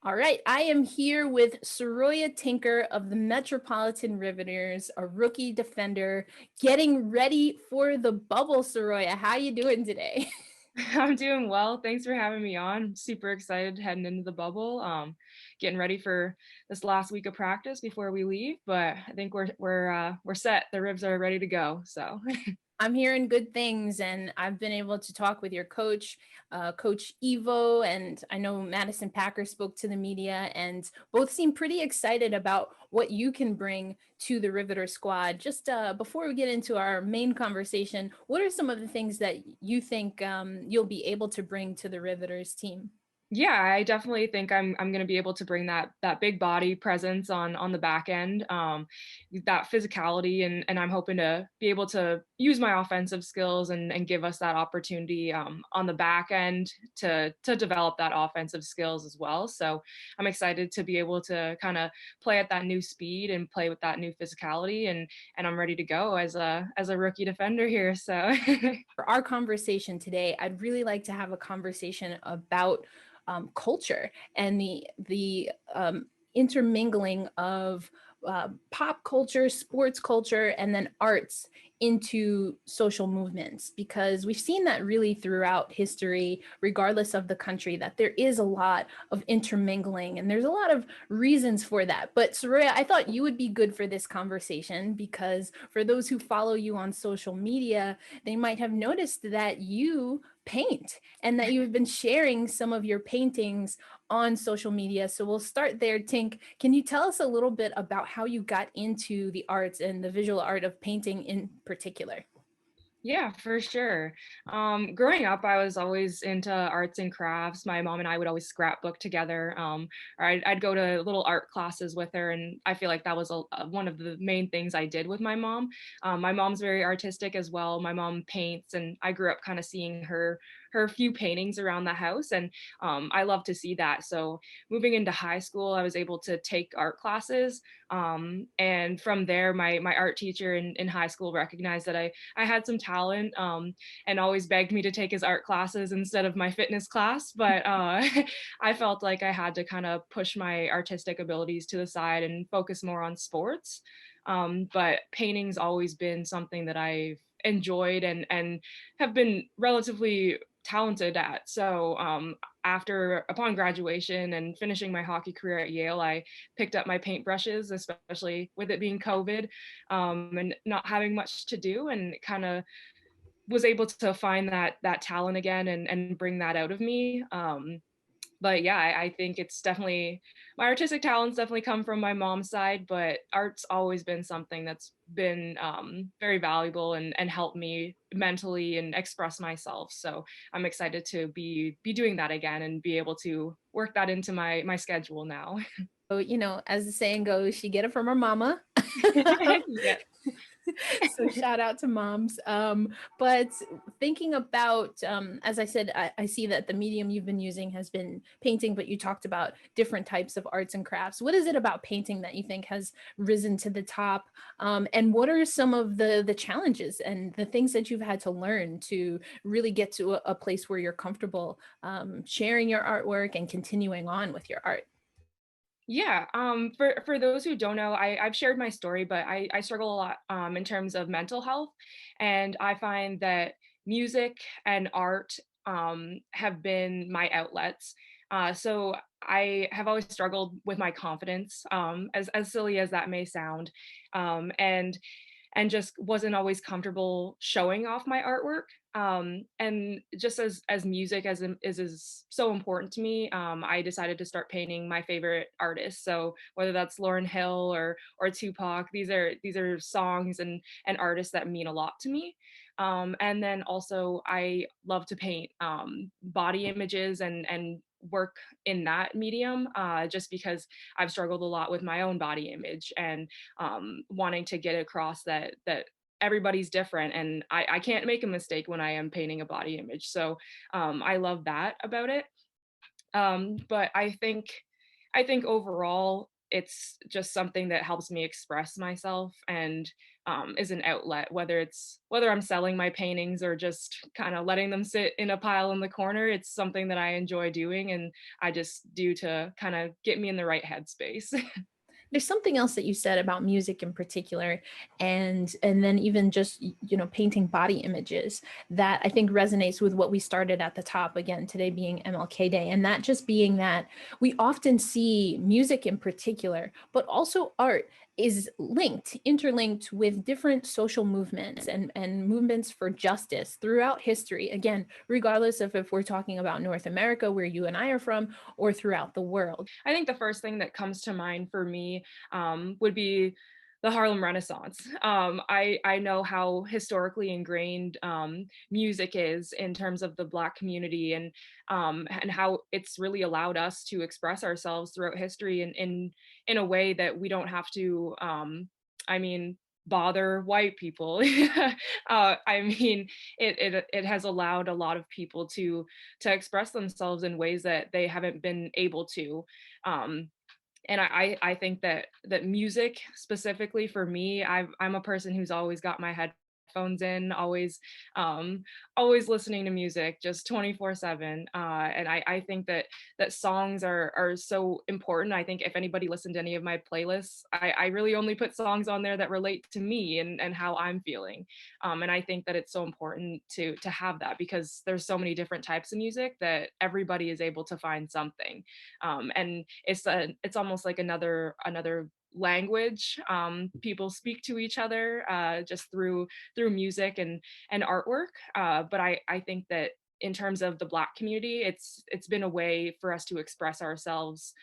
All right, I am here with Saroya Tinker of the Metropolitan Riveters, a rookie defender, getting ready for the bubble. Saroya, how you doing today? I'm doing well. Thanks for having me on. I'm super excited heading into the bubble. Getting ready for this last week of practice before we leave, but I think we're set. The ribs are ready to go. So I'm hearing good things, and I've been able to talk with your coach, Coach Evo, and I know Madison Packer spoke to the media, and both seem pretty excited about what you can bring to the Riveter squad. Just before we get into our main conversation, what are some of the things that you think you'll be able to bring to the Riveters team? yeah, I definitely think I'm going to be able to bring that big body presence on the back end, that physicality, and I'm hoping to be able to use my offensive skills and give us that opportunity on the back end to develop that offensive skills as well. So I'm excited to be able to kind of play at that new speed and play with that new physicality, and I'm ready to go as a rookie defender here. So. For our conversation today, I'd really like to have a conversation about culture and the intermingling of pop culture, sports culture, and then arts into social movements, because we've seen that really throughout history, regardless of the country, that there is a lot of intermingling and there's a lot of reasons for that. But Soraya, I thought you would be good for this conversation because for those who follow you on social media, they might have noticed that you paint and that you've been sharing some of your paintings on social media. So we'll start there. Tink, can you tell us a little bit about how you got into the arts and the visual art of painting in particular? Yeah, for sure. Growing up, I was always into arts and crafts. My mom and I would always scrapbook together, or I'd go to little art classes with her, and I feel like that was one of the main things I did with my mom. My mom's very artistic as well. My mom paints, and I grew up kind of seeing her few paintings around the house, and I love to see that. So moving into high school, I was able to take art classes, and from there, my art teacher in high school recognized that I had some talent, and always begged me to take his art classes instead of my fitness class. But I felt like I had to kind of push my artistic abilities to the side and focus more on sports. But painting's always been something that I've enjoyed and have been relatively talented at. So upon graduation and finishing my hockey career at Yale, I picked up my paintbrushes, especially with it being COVID, and not having much to do, and kind of was able to find that talent again and bring that out of me. But yeah, I think it's definitely my artistic talents definitely come from my mom's side, but art's always been something that's been very valuable and helped me mentally and express myself. So I'm excited to be doing that again and be able to work that into my schedule now. So, as the saying goes, she get it from her mama. Yeah. So shout out to moms. But thinking about, as I said, I see that the medium you've been using has been painting, but you talked about different types of arts and crafts. What is it about painting that you think has risen to the top? And what are some of the challenges and the things that you've had to learn to really get to a place where you're comfortable sharing your artwork and continuing on with your art? Yeah, for those who don't know, I've shared my story, but I struggle a lot in terms of mental health, and I find that music and art have been my outlets. So I have always struggled with my confidence, as silly as that may sound, um, and and just wasn't always comfortable showing off my artwork. And just as music is so important to me, I decided to start painting my favorite artists. So whether that's Lauryn Hill or Tupac, these are songs and artists that mean a lot to me. And then also I love to paint body images and work in that medium, just because I've struggled a lot with my own body image and wanting to get across that everybody's different and I can't make a mistake when I am painting a body image. So I love that about it. But I think overall it's just something that helps me express myself and is an outlet, whether I'm selling my paintings or just kind of letting them sit in a pile in the corner. It's something that I enjoy doing, and I just do to kind of get me in the right headspace. There's something else that you said about music in particular, and then even just, you know, painting body images, that I think resonates with what we started at the top, again today being MLK Day, and that just being that we often see music in particular, but also art is interlinked with different social movements and movements for justice throughout history, again regardless of if we're talking about North America, where you and I are from, or throughout the world. I think the first thing that comes to mind for me would be the Harlem Renaissance. I know how historically ingrained music is in terms of the Black community, and how it's really allowed us to express ourselves throughout history in a way that we don't have to. I mean, bother white people. I mean, it has allowed a lot of people to express themselves in ways that they haven't been able to. Um, and I think that music specifically for me, I'm a person who's always got my headphones in, um always listening to music just 24/7. And I think that songs are so important. I think if anybody listened to any of my playlists, I really only put songs on there that relate to me and how I'm feeling. And I think that it's so important to have that, because there's so many different types of music that everybody is able to find something. And it's almost like another language. People speak to each other just through music and artwork. But I think that in terms of the Black community, it's been a way for us to express ourselves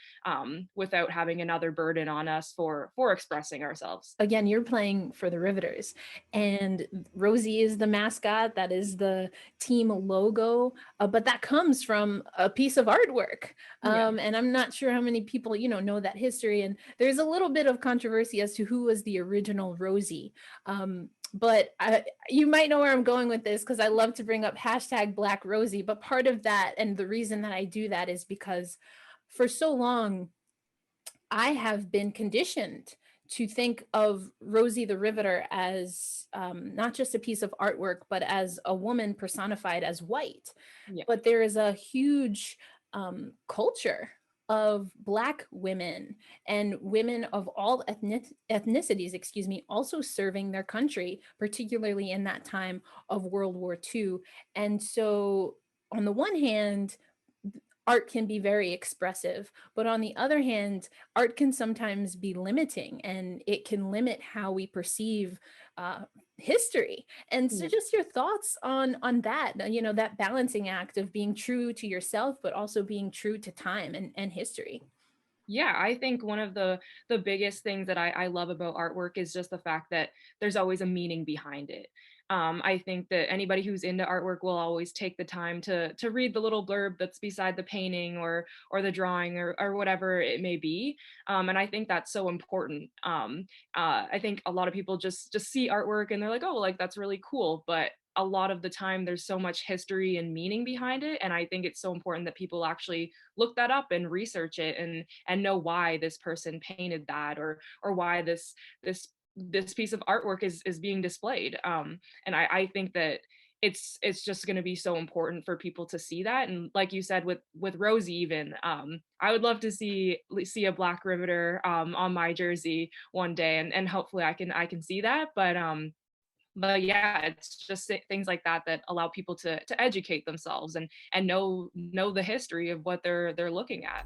without having another burden on us for expressing ourselves. Again, you're playing for the Riveters, and Rosie is the mascot. That is the team logo, but that comes from a piece of artwork. Yeah. And I'm not sure how many people, you know that history. And there's a little bit of controversy as to who was the original Rosie. But you might know where I'm going with this, because I love to bring up hashtag BlackRosie. But part of that, and the reason that I do that, is because for so long, I have been conditioned to think of Rosie the Riveter as not just a piece of artwork, but as a woman personified as white. Yeah. But there is a huge culture of Black women and women of all ethnicities, excuse me, also serving their country, particularly in that time of World War II. And so, on the one hand, art can be very expressive, but on the other hand, art can sometimes be limiting, and it can limit how we perceive history. And so Yeah. just your thoughts on that, that balancing act of being true to yourself, but also being true to time and history. Yeah, I think one of the biggest things that I love about artwork is just the fact that there's always a meaning behind it. I think that anybody who's into artwork will always take the time to read the little blurb that's beside the painting or the drawing or whatever it may be. And I think that's so important. I think a lot of people just see artwork and they're like, oh, like that's really cool, but a lot of the time there's so much history and meaning behind it, and I think it's so important that people actually look that up and research it and know why this person painted that, or why this piece of artwork is being displayed. And I think that it's just going to be so important for people to see that. And like you said with Rosie, even I would love to see a Black Riveter on my jersey one day, and hopefully I can see that. But yeah, it's just things like that that allow people to educate themselves and know the history of what they're looking at.